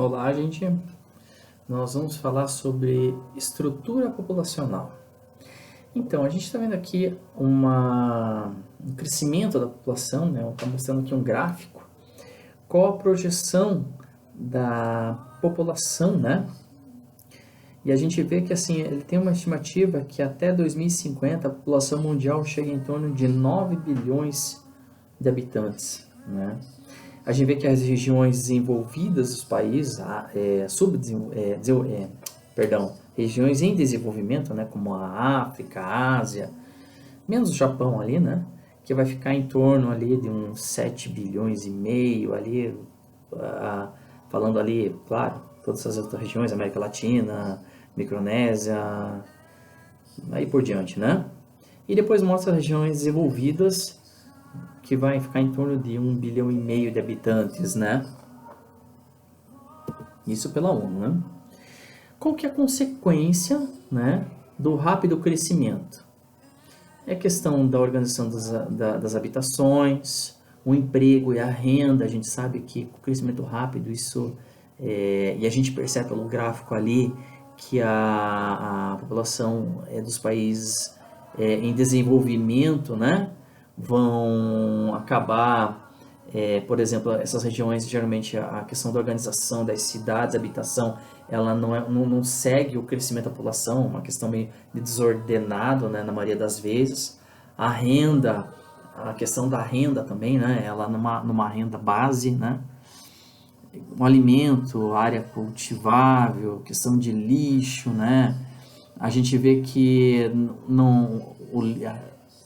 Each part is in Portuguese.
Olá, gente. Nós vamos falar sobre estrutura populacional. Então, a gente está vendo aqui um crescimento da população, né? Está mostrando aqui um gráfico. Qual a projeção da população, né? E a gente vê que assim, ele tem uma estimativa que até 2050 a população mundial chega em torno de 9 bilhões de habitantes, né? A gente vê que as regiões desenvolvidas dos países, regiões em desenvolvimento, né, como a África, a Ásia, menos o Japão ali, né, que vai ficar em torno ali de uns 7 bilhões e meio ali, falando ali, claro, todas as outras regiões, América Latina, Micronésia, aí por diante, né? E depois mostra as regiões desenvolvidas, que vai ficar em torno de 1,5 bilhão de habitantes, né? Isso pela ONU, né? Qual que é a consequência, né, do rápido crescimento? É a questão da organização das habitações, o emprego e a renda. A gente sabe que com o crescimento rápido, e a gente percebe pelo gráfico ali que a população dos países em desenvolvimento, né, vão acabar, por exemplo, essas regiões, geralmente a questão da organização das cidades, habitação, ela não segue o crescimento da população, uma questão meio desordenado, né, na maioria das vezes. A renda, a questão da renda também, né, ela numa renda base, né, um alimento, área cultivável, questão de lixo, né, a gente vê que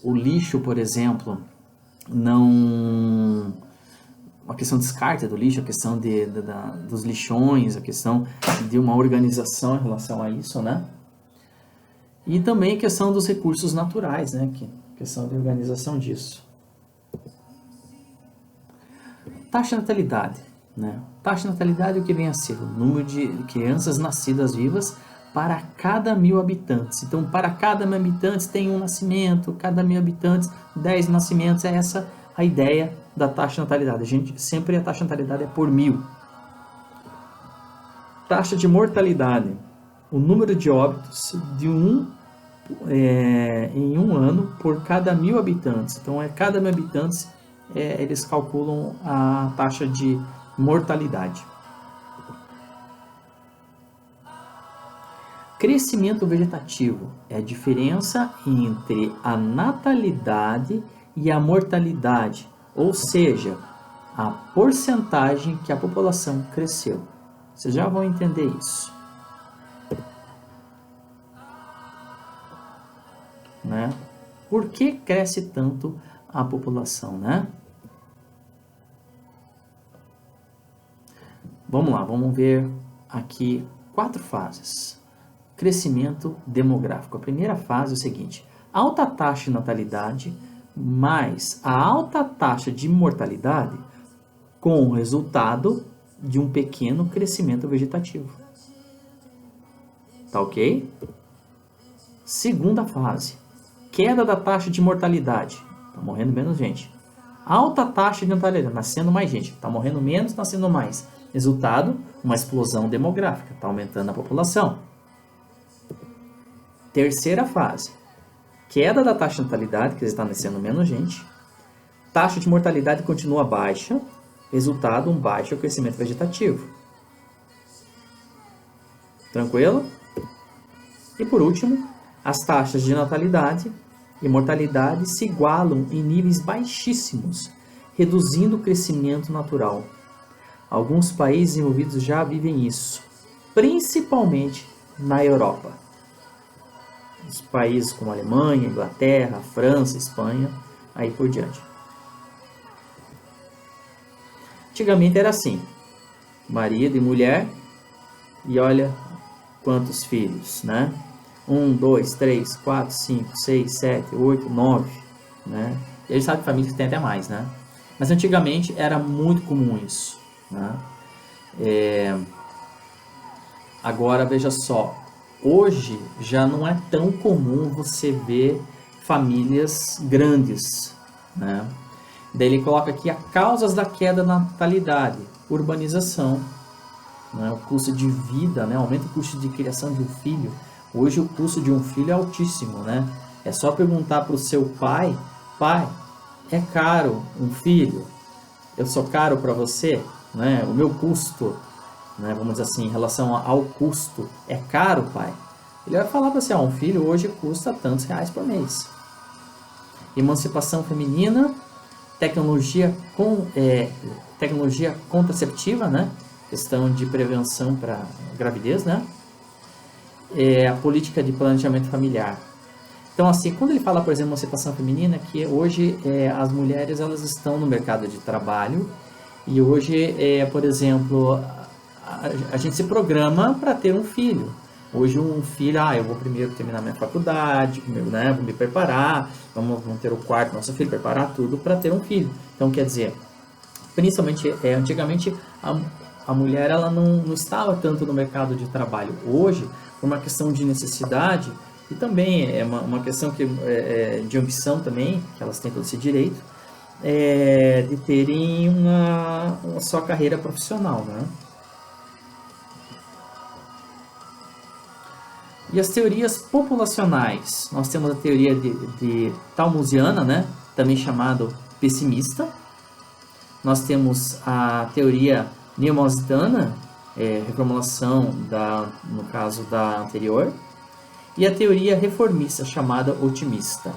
o lixo, por exemplo, a questão de descarte do lixo, a questão dos lixões, a questão de uma organização em relação a isso, né? E também a questão dos recursos naturais, né? Questão de organização disso. Taxa de natalidade, né? Taxa de natalidade, o que vem a ser? O número de crianças nascidas vivas para cada 1.000 habitantes. Então, para cada 1.000 habitantes tem um nascimento, cada 1.000 habitantes, 10 nascimentos. É essa a ideia da taxa de natalidade. Sempre a taxa de natalidade é por 1.000. Taxa de mortalidade. O número de óbitos em um ano por cada 1.000 habitantes. Então, cada 1.000 habitantes, eles calculam a taxa de mortalidade. Crescimento vegetativo é a diferença entre a natalidade e a mortalidade, ou seja, a porcentagem que a população cresceu. Vocês já vão entender isso, né? Por que cresce tanto a população, né? Vamos lá, vamos ver aqui 4 fases. Crescimento demográfico. A primeira fase é o seguinte: alta taxa de natalidade mais a alta taxa de mortalidade com o resultado de um pequeno crescimento vegetativo. Tá ok? Segunda fase: queda da taxa de mortalidade. Tá morrendo menos gente. Alta taxa de natalidade, nascendo mais gente. Tá morrendo menos, nascendo mais. Resultado: uma explosão demográfica. Tá aumentando a população. Terceira fase: queda da taxa de natalidade, que está nascendo menos gente. Taxa de mortalidade continua baixa. Resultado: um baixo crescimento vegetativo. Tranquilo? E por último, as taxas de natalidade e mortalidade se igualam em níveis baixíssimos, reduzindo o crescimento natural. Alguns países envolvidos já vivem isso, principalmente na Europa. Os países como Alemanha, Inglaterra, França, Espanha, aí por diante. Antigamente era assim: marido e mulher, e olha quantos filhos, né? 1, 2, 3, 4, 5, 6, 7, 8, 9, né? E a gente sabe que famílias que tem até mais, né? Mas antigamente era muito comum isso, né? Agora, veja só, hoje já não é tão comum você ver famílias grandes, né? Daí ele coloca aqui as causas da queda da natalidade: urbanização, né? O custo de vida, né? Aumenta o custo de criação de um filho. Hoje o custo de um filho é altíssimo, né? É só perguntar para o seu pai: pai, é caro um filho? Eu sou caro para você? Né? O meu custo, né? Vamos dizer assim, em relação ao custo, é caro, pai? Ele vai falar para você: um filho hoje custa tantos reais por mês. Emancipação feminina, tecnologia contraceptiva, né? Questão de prevenção para gravidez, né? A política de planejamento familiar. Então, assim, quando ele fala, por exemplo, emancipação feminina, que hoje as mulheres elas estão no mercado de trabalho e hoje, por exemplo, a gente se programa para ter um filho. Hoje um filho, eu vou primeiro terminar minha faculdade, né, vou me preparar, vamos ter o quarto do nosso filho, preparar tudo para ter um filho. Então, quer dizer, principalmente, antigamente a mulher ela não estava tanto no mercado de trabalho. Hoje, por uma questão de necessidade, e também é uma questão de ambição também, que elas têm todo esse direito, de terem uma sua carreira profissional, né? E as teorias populacionais, nós temos a teoria de Talmusiana, né? Também chamado pessimista. Nós temos a teoria neomaltziana, reformulação no caso da anterior, e a teoria reformista, chamada otimista.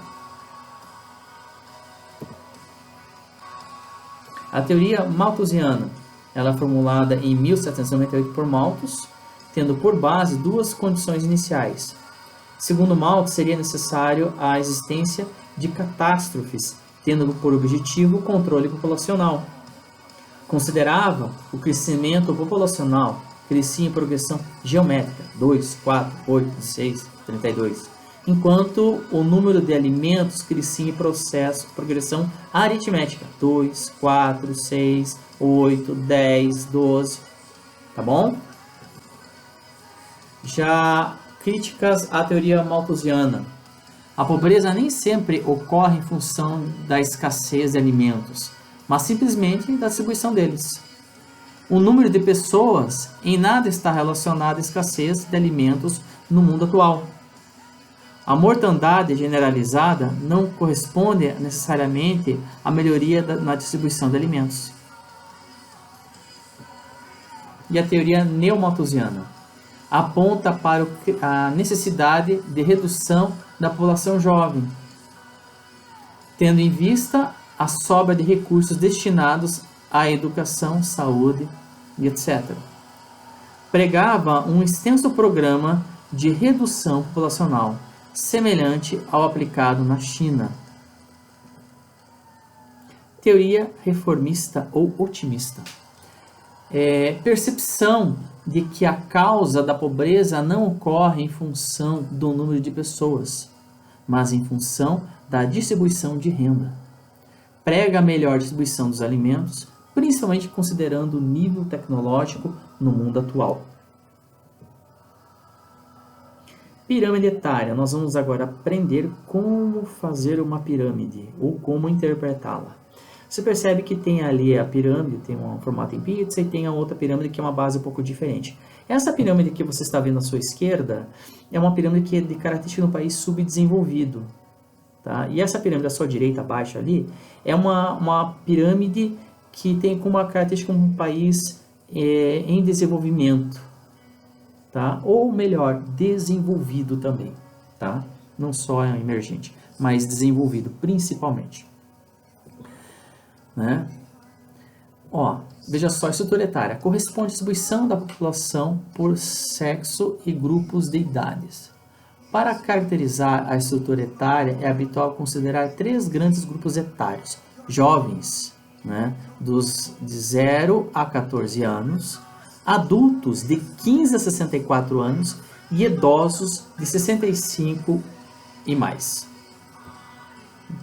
A teoria malthusiana, ela é formulada em 1798 por Malthus, tendo por base duas condições iniciais. Segundo Malthus, seria necessário a existência de catástrofes, tendo por objetivo o controle populacional. Considerava o crescimento populacional crescia em progressão geométrica, 2, 4, 8, 16, 32, enquanto o número de alimentos crescia em progressão aritmética, 2, 4, 6, 8, 10, 12, tá bom? Já críticas à teoria malthusiana. A pobreza nem sempre ocorre em função da escassez de alimentos, mas simplesmente da distribuição deles. O número de pessoas em nada está relacionado à escassez de alimentos no mundo atual. A mortandade generalizada não corresponde necessariamente à melhoria na distribuição de alimentos. E a teoria neomalthusiana aponta para a necessidade de redução da população jovem, tendo em vista a sobra de recursos destinados à educação, saúde e etc. Pregava um extenso programa de redução populacional, semelhante ao aplicado na China. Teoria reformista ou otimista. Percepção de que a causa da pobreza não ocorre em função do número de pessoas, mas em função da distribuição de renda. Prega a melhor distribuição dos alimentos, principalmente considerando o nível tecnológico no mundo atual. Pirâmide etária. Nós vamos agora aprender como fazer uma pirâmide ou como interpretá-la. Você percebe que tem ali a pirâmide, tem um formato em pizza e tem a outra pirâmide que é uma base um pouco diferente. Essa pirâmide que você está vendo à sua esquerda é uma pirâmide que é de característica no país subdesenvolvido. Tá? E essa pirâmide à sua direita, abaixo ali, é uma pirâmide que tem como característica um país em desenvolvimento. Tá? Ou melhor, desenvolvido também. Tá? Não só emergente, mas desenvolvido principalmente. Né? Veja só, a estrutura etária corresponde à distribuição da população por sexo e grupos de idades. Para caracterizar a estrutura etária, é habitual considerar 3 grandes grupos etários: jovens, né, de 0 a 14 anos, adultos de 15 a 64 anos e idosos de 65 e mais.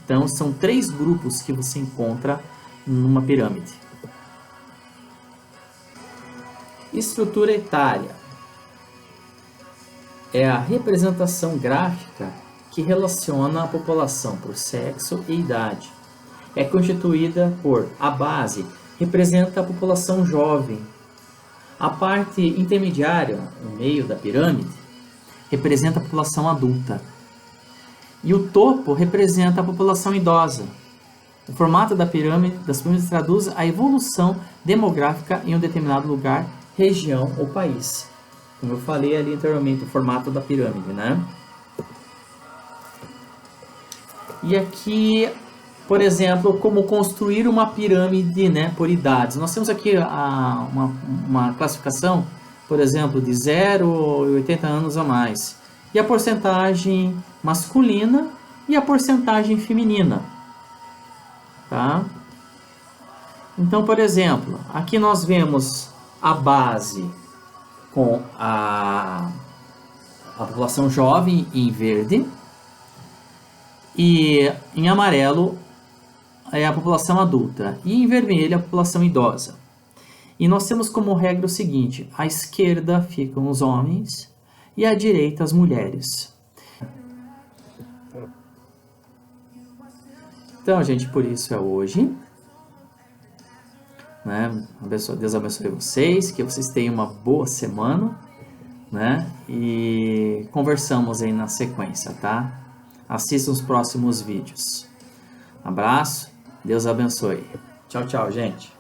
Então, são 3 grupos que você encontra numa pirâmide. Estrutura etária é a representação gráfica que relaciona a população por sexo e idade. É constituída por: a base representa a população jovem, A parte intermediária, no meio da pirâmide, representa a população adulta. E o topo representa a população idosa. O formato das pirâmides traduz a evolução demográfica em um determinado lugar, região ou país. Como eu falei ali anteriormente, o formato da pirâmide, né? E aqui, por exemplo, como construir uma pirâmide, né, por idades. Nós temos aqui uma classificação, por exemplo, de 0 a 80 anos ou mais. E a porcentagem masculina e a porcentagem feminina. Tá? Então, por exemplo, aqui nós vemos a base com a população jovem em verde e em amarelo é a população adulta e em vermelho a população idosa. E nós temos como regra o seguinte: à esquerda ficam os homens e à direita as mulheres. Então, gente, por isso é hoje. Né? Deus abençoe vocês, que vocês tenham uma boa semana, né? E conversamos aí na sequência, tá? Assistam os próximos vídeos. Abraço, Deus abençoe. Tchau, tchau, gente.